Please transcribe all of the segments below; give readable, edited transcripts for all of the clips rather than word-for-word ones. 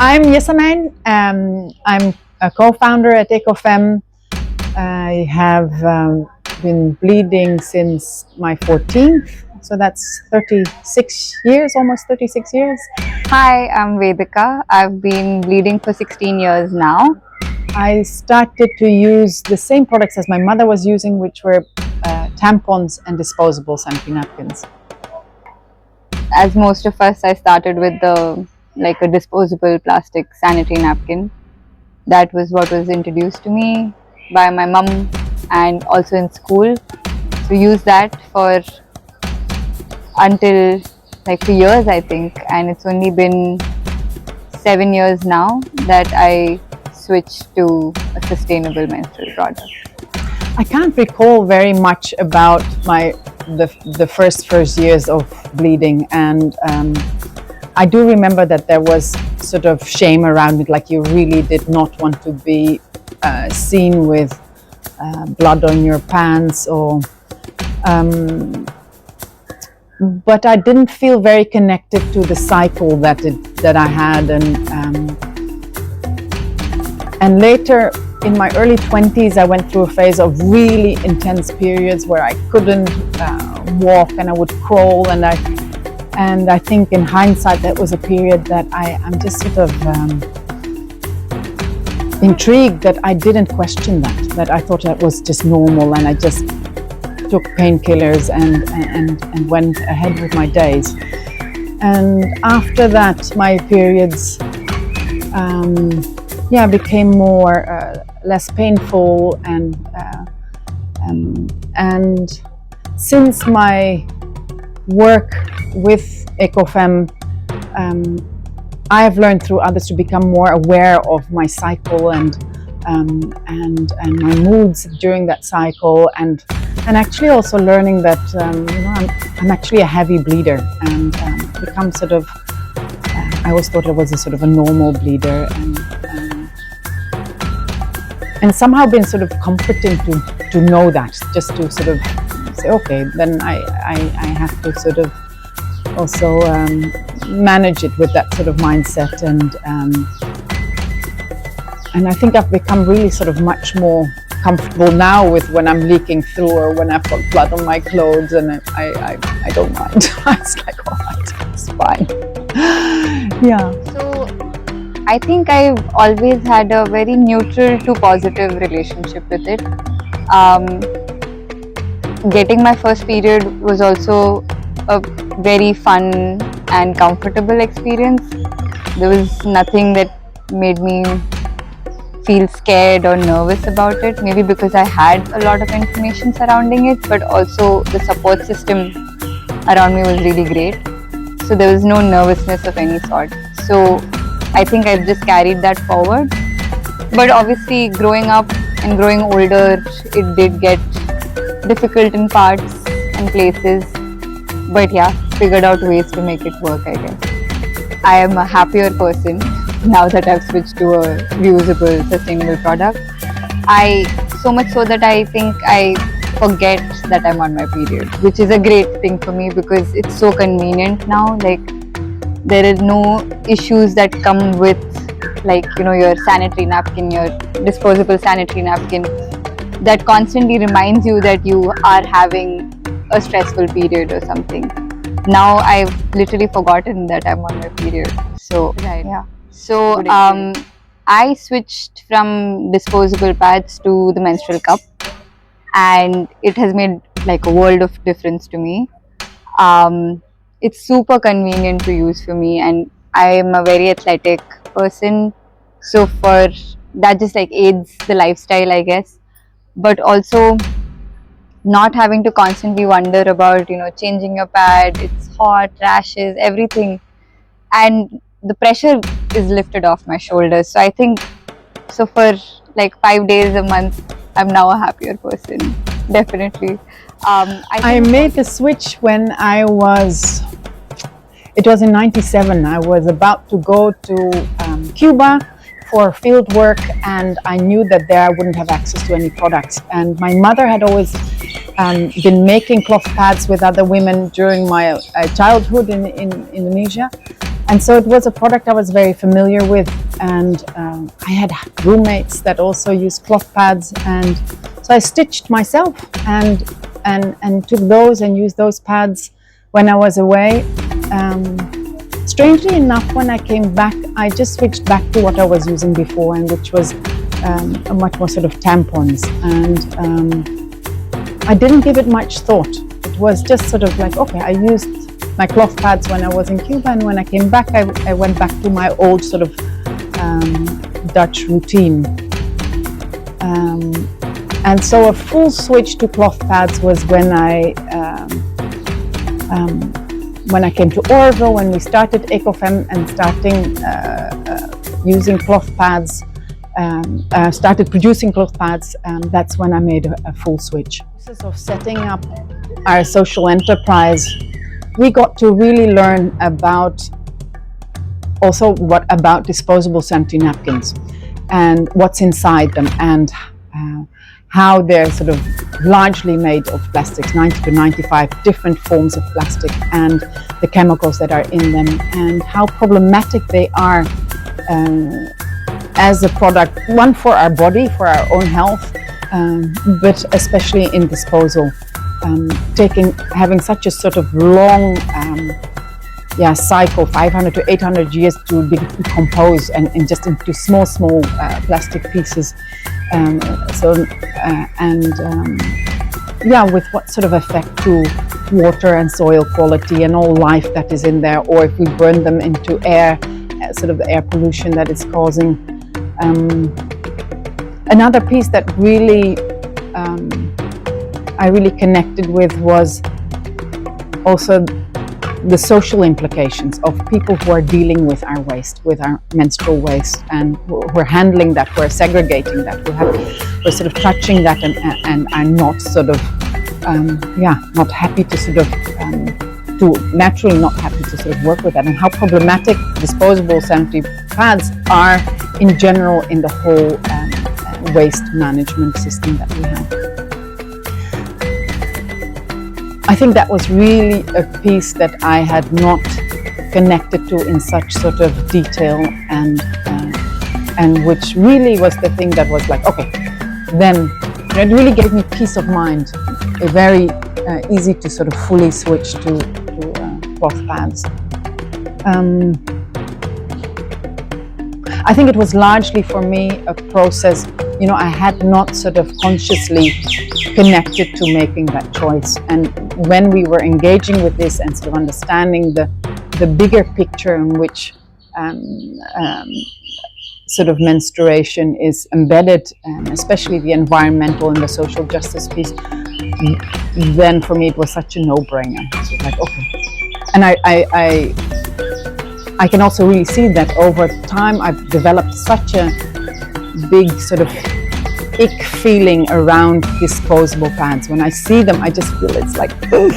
I'm Yesaman. I'm a co-founder at Femme. I have been bleeding since my 14th, so that's 36 years, almost 36 years. Hi, I'm Vedika. I've been bleeding for 16 years now. I started to use the same products as my mother was using, which were tampons and disposable sanitary napkins. As most of us, I started with a disposable plastic sanitary napkin. That was what was introduced to me by my mum and also in school. So use that for until for years, I think, and it's only been 7 years now that I switched to a sustainable menstrual product. I can't recall very much about the first years of bleeding, and I do remember that there was sort of shame around it, like you really did not want to be seen with blood on your pants, or but I didn't feel very connected to the cycle that I had, and later in my early 20s, I went through a phase of really intense periods where I couldn't walk and I would crawl, and I think in hindsight that was a period that I'm just sort of intrigued that I didn't question that I thought that was just normal, and I just took painkillers and went ahead with my days. And after that, my periods became more less painful, and since my work with EcoFemme, I have learned through others to become more aware of my cycle and my moods during that cycle, and actually also learning that I'm actually a heavy bleeder, and become sort of I always thought I was a sort of a normal bleeder, and somehow been sort of comforting to know that, just to sort of say, okay, then I have to sort of also manage it with that sort of mindset, and I think I've become really sort of much more comfortable now with when I'm leaking through or when I've got blood on my clothes, and I don't mind. It's like, all right, it's fine. Yeah. So I think I've always had a very neutral to positive relationship with it. Getting my first period was also a very fun and comfortable experience. There was nothing that made me feel scared or nervous about it, maybe because I had a lot of information surrounding it, but also the support system around me was really great. So there was no nervousness of any sort. So I think I've just carried that forward. But obviously, growing up and growing older, it did get difficult in parts and places. But yeah, figured out ways to make it work, I guess. I am a happier person now that I've switched to a reusable, sustainable product. So much so that I think I forget that I'm on my period, which is a great thing for me because it's so convenient now. Like, there are no issues that come with your sanitary napkin, your disposable sanitary napkin, that constantly reminds you that you are having a stressful period or something. Now I've literally forgotten that I'm on my period. So Right. yeah. So I switched from disposable pads to the menstrual cup, and it has made like a world of difference to me. It's super convenient to use for me, and I am a very athletic person, so for that just like aids the lifestyle, I guess. But also not having to constantly wonder about changing your pad, it's hot, rashes, everything, and the pressure is lifted off my shoulders. So I think so for like 5 days a month, I'm now a happier person, definitely. I made the switch when it was in 97. I was about to go to Cuba for field work, and I knew that there I wouldn't have access to any products. And my mother had always been making cloth pads with other women during my childhood in Indonesia. And so it was a product I was very familiar with, and I had roommates that also used cloth pads, and so I stitched myself and took those and used those pads when I was away. Strangely enough, when I came back, I just switched back to what I was using before, and which was a much more sort of tampons, and I didn't give it much thought. It was just sort of like, okay, I used my cloth pads when I was in Cuba, and when I came back, I went back to my old sort of Dutch routine. And so a full switch to cloth pads was when I came to Orville, when we started EcoFemme and starting using cloth pads, started producing cloth pads. That's when I made a full switch. The process of setting up our social enterprise, we got to really learn about about disposable sanitary napkins and what's inside them, and how they're sort of largely made of plastics, 90 to 95 different forms of plastic, and the chemicals that are in them, and how problematic they are as a product, one for our body, for our own health, but especially in disposal. Having such a sort of long cycle, 500 to 800 years to decompose and just into small plastic pieces. With what sort of effect to water and soil quality and all life that is in there, or if we burn them into air, sort of the air pollution that it's causing. Another piece that really I really connected with was also the social implications of people who are dealing with our waste, with our menstrual waste, and we're handling that, we're segregating that, we're sort of touching that, and are not sort of, not happy to sort of, naturally not happy to sort of work with that, and how problematic disposable sanitary pads are in general in the whole waste management system that we have. I think that was really a piece that I had not connected to in such sort of detail, and which really was the thing that was like, okay, then it really gave me peace of mind. A very easy to sort of fully switch to cloth pads. I think it was largely for me a process. I had not sort of consciously connected to making that choice, and when we were engaging with this and sort of understanding the bigger picture in which sort of menstruation is embedded, especially the environmental and the social justice piece, then for me it was such a no-brainer. So like, okay, and I can also really see that over time I've developed such a big sort of ick feeling around disposable pads. When I see them, I just feel it's like, ugh.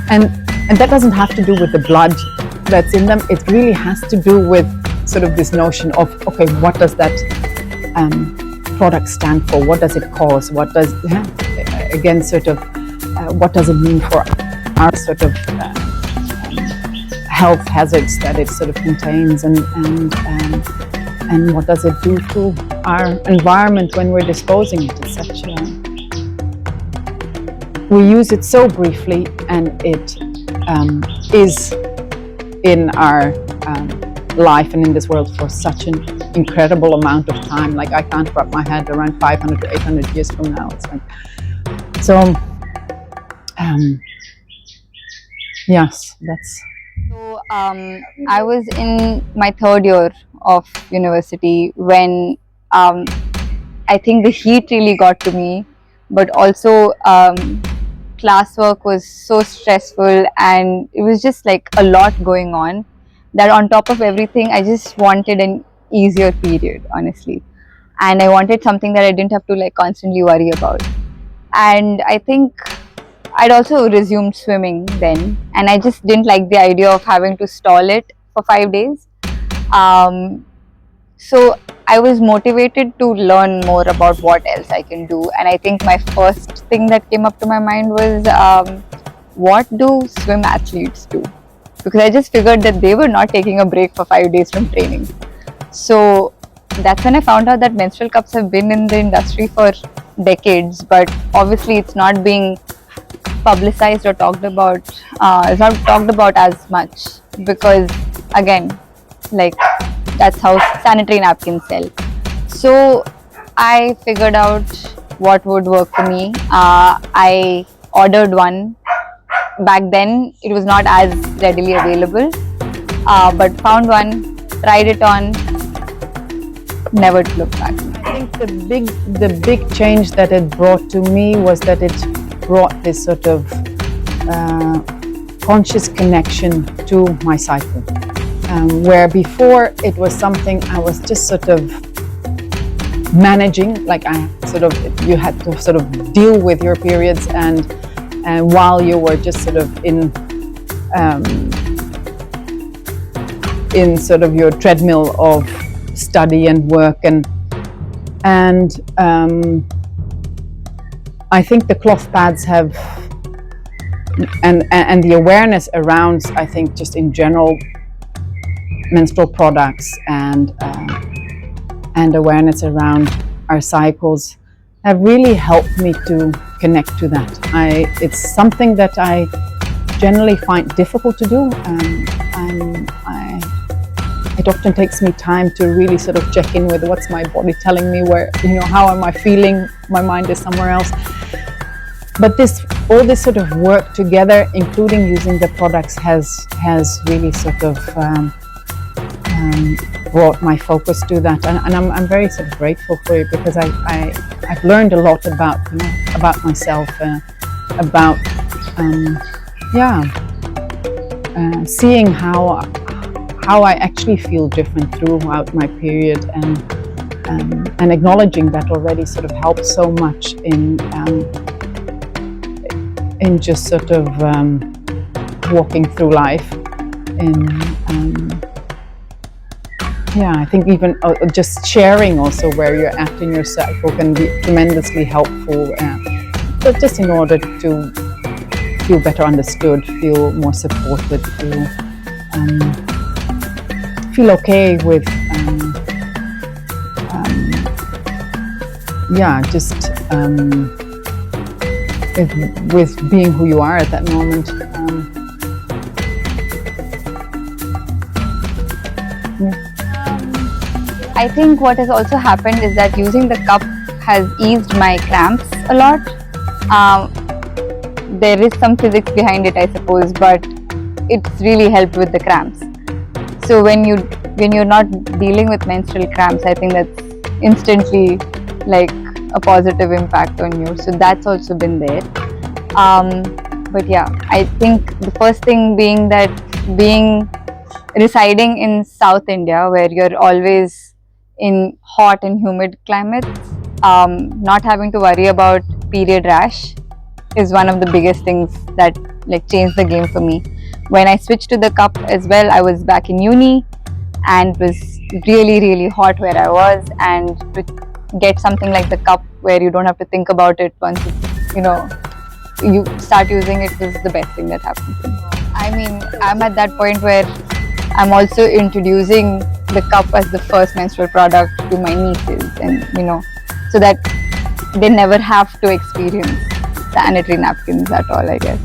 And that doesn't have to do with the blood that's in them. It really has to do with sort of this notion of, okay, what does that product stand for? What does it cause? What does, again, sort of, what does it mean for our sort of health hazards that it sort of contains, and what does it do to our environment when we're disposing it? It's such we use it so briefly, and it is in our life and in this world for such an incredible amount of time. Like, I can't wrap my head around 500 to 800 years from now. It's like, so yes, that's. So I was in my third year of university when I think the heat really got to me, but also classwork was so stressful, and it was just like a lot going on, that on top of everything I just wanted an easier period, honestly, and I wanted something that I didn't have to like constantly worry about. And I think I'd also resumed swimming then, and I just didn't like the idea of having to stall it for 5 days. So I was motivated to learn more about what else I can do, and I think my first thing that came up to my mind was, what do swim athletes do? because I just figured that they were not taking a break for 5 days from training. So that's when I found out that menstrual cups have been in the industry for decades, but obviously it's not being publicized or talked about. It's not talked about as much because, again, like that's how sanitary napkins sell. So I figured out what would work for me. I ordered one. Back then, it was not as readily available, but found one, tried it on, never looked back. I think the big change that it brought to me was that it brought this sort of conscious connection to my cycle, where before it was something I was just sort of managing, like you had to sort of deal with your periods, and while you were just sort of in sort of your treadmill of study and work, and I think the cloth pads have and the awareness around, I think, just in general menstrual products and awareness around our cycles have really helped me to connect to that. It's something that I generally find difficult to do. It often takes me time to really sort of check in with what's my body telling me, where, how am I feeling? My mind is somewhere else. But all this sort of work together, including using the products, has really sort of brought my focus to that, and I'm very sort of grateful for it, because I've learned a lot about myself, about seeing how I actually feel different throughout my period, and acknowledging that already sort of helps so much in just sort of walking through life. I think even just sharing also where you're at in your cycle can be tremendously helpful, but just in order to feel better understood, feel more supported, feel okay with just with being who you are at that moment. I think what has also happened is that using the cup has eased my cramps a lot. There is some physics behind it, I suppose, but it's really helped with the cramps. So when you're not dealing with menstrual cramps, I think that's instantly like a positive impact on you. So that's also been there. But yeah, I think the first thing being that residing in South India, where you're always in hot and humid climates, not having to worry about period rash is one of the biggest things that like changed the game for me. When I switched to the cup as well, I was back in uni and it was really, really hot where I was, and to get something like the cup where you don't have to think about it once you start using it was the best thing that happened to me. I mean, I'm at that point where I'm also introducing the cup as the first menstrual product to my nieces, and so that they never have to experience sanitary napkins at all, I guess.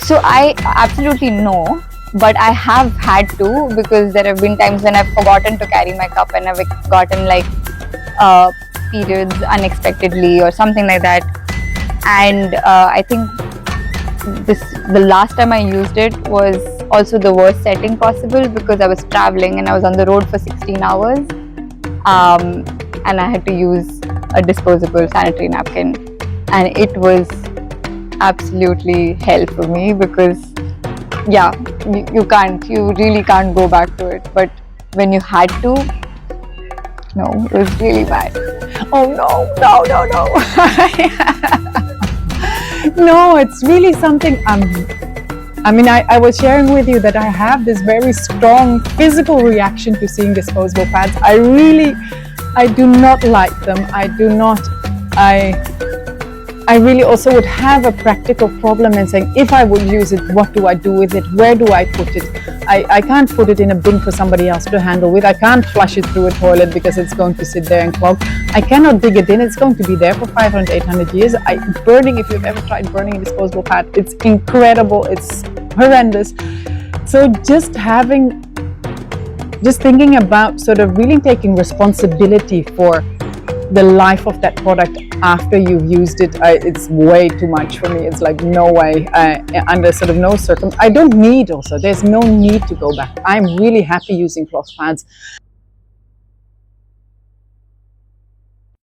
So I absolutely know, but I have had to, because there have been times when I've forgotten to carry my cup and I've gotten like periods unexpectedly or something like that. And I think the last time I used it was also the worst setting possible, because I was traveling and I was on the road for 16 hours, and I had to use a disposable sanitary napkin, and it was absolutely hell for me, because you really can't go back to it. But when you had to, no, it was really bad. Oh no. No, it's really something. I was sharing with you that I have this very strong physical reaction to seeing disposable pads. I do not like them. I I really also would have a practical problem in saying, if I would use it, what do I do with it? Where do I put it? I can't put it in a bin for somebody else to handle with. I can't flush it through a toilet because it's going to sit there and clog. I cannot dig it in. It's going to be there for 500, 800 years. Burning, if you've ever tried burning a disposable pad, it's incredible. It's horrendous. So just thinking about sort of really taking responsibility for the life of that product after you've used it, it's way too much for me. It's like, no way, under sort of no circumstance. I don't need also, there's no need to go back. I'm really happy using cloth pads.